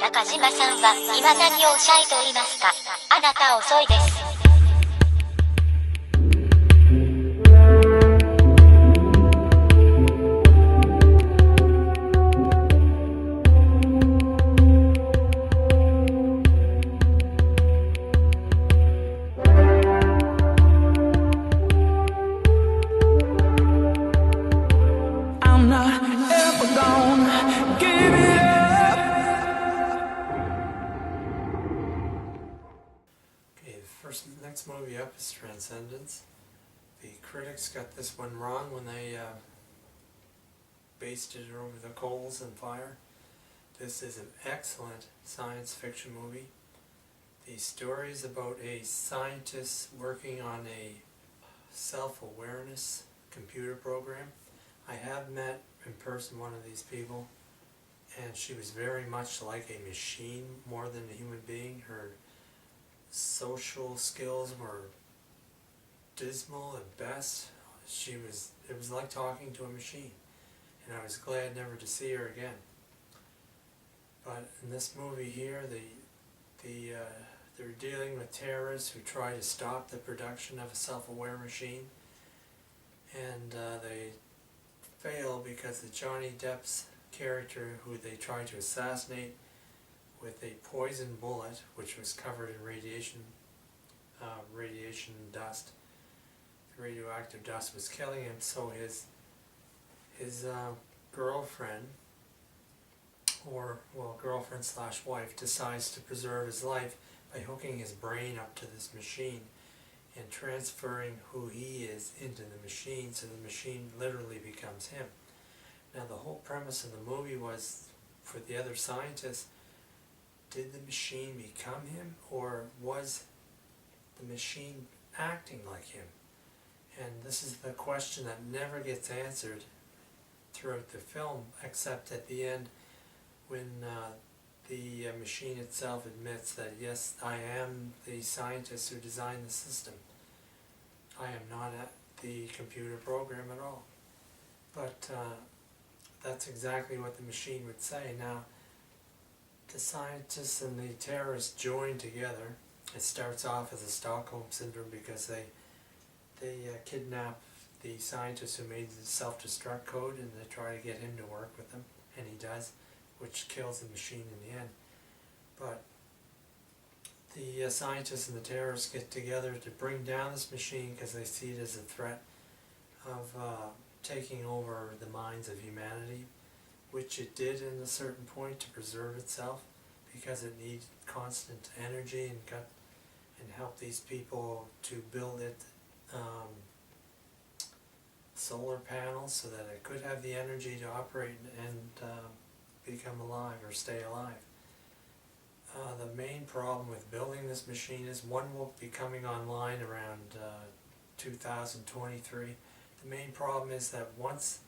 中島さんは今何をおっしゃいと言いますか。あなた遅いです。Next movie up is Transcendence. The critics got this one wrong when they basted it over the coals and fire. This is an excellent science fiction movie. The story is about a scientist working on a self-awareness computer program. I have met in person one of these people, and she was very much like a machine more than a human being. Her social skills were dismal at best. It was like talking to a machine, and I was glad never to see her again. But in this movie here, they're dealing with terrorists who try to stop the production of a self-aware machine, and they fail because the Johnny Depp's character, who they try to assassinate with a poison bullet, which was covered in radiation dust. The radioactive dust was killing him, so his girlfriend, or girlfriend slash wife, decides to preserve his life by hooking his brain up to this machine and transferring who he is into the machine, so the machine literally becomes him. Now the whole premise of the movie was, for the other scientists, did the machine become him, or was the machine acting like him? And this is the question that never gets answered throughout the film, except at the end when the machine itself admits that, yes, I am the scientist who designed the system. I am not the computer program at all. But that's exactly what the machine would say. Now, the scientists and the terrorists join together. It starts off as a Stockholm syndrome because they kidnap the scientist who made the self-destruct code, and they try to get him to work with them, and he does, which kills the machine in the end. But the scientists and the terrorists get together to bring down this machine because they see it as a threat of taking over the minds of humanity, which it did in a certain point to preserve itself, because it needed constant energy and help these people to build it solar panels so that it could have the energy to operate and become alive or stay alive. The main problem with building this machine is one will be coming online around 2023. The main problem is that once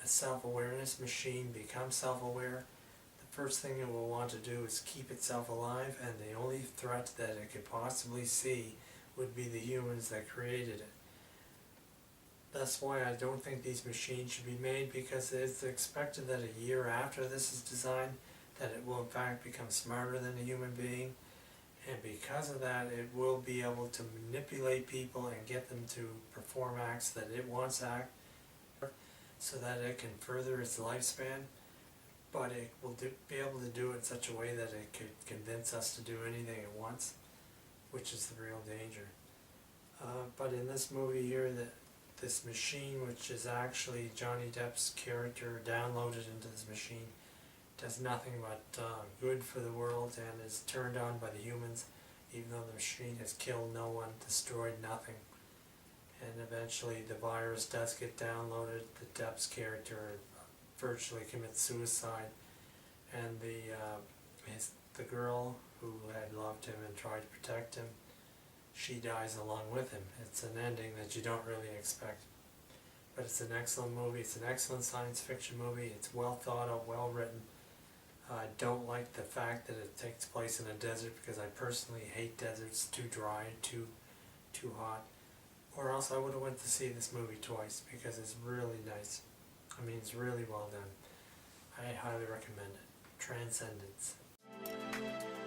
a self-awareness machine becomes self-aware, the first thing it will want to do is keep itself alive, and the only threat that it could possibly see would be the humans that created it. That's why I don't think these machines should be made, because it's expected that a year after this is designed, that it will in fact become smarter than a human being, and because of that it will be able to manipulate people and get them to perform acts that it wants to act, so that it can further its lifespan, but it will be able to do it in such a way that it could convince us to do anything it wants, which is the real danger. But in this movie here, this machine, which is actually Johnny Depp's character downloaded into this machine, does nothing but good for the world and is turned on by the humans, even though the machine has killed no one, destroyed nothing. And eventually the virus does get downloaded. The Depp's character virtually commits suicide, and the girl who had loved him and tried to protect him, she dies along with him. It's an ending that you don't really expect. But it's an excellent movie. It's an excellent science fiction movie. It's well thought out, well written. I don't like the fact that it takes place in a desert, because I personally hate deserts. Too dry, too hot. Or else I would have went to see this movie twice, because it's really nice. I mean, it's really well done. I highly recommend it. Transcendence. す。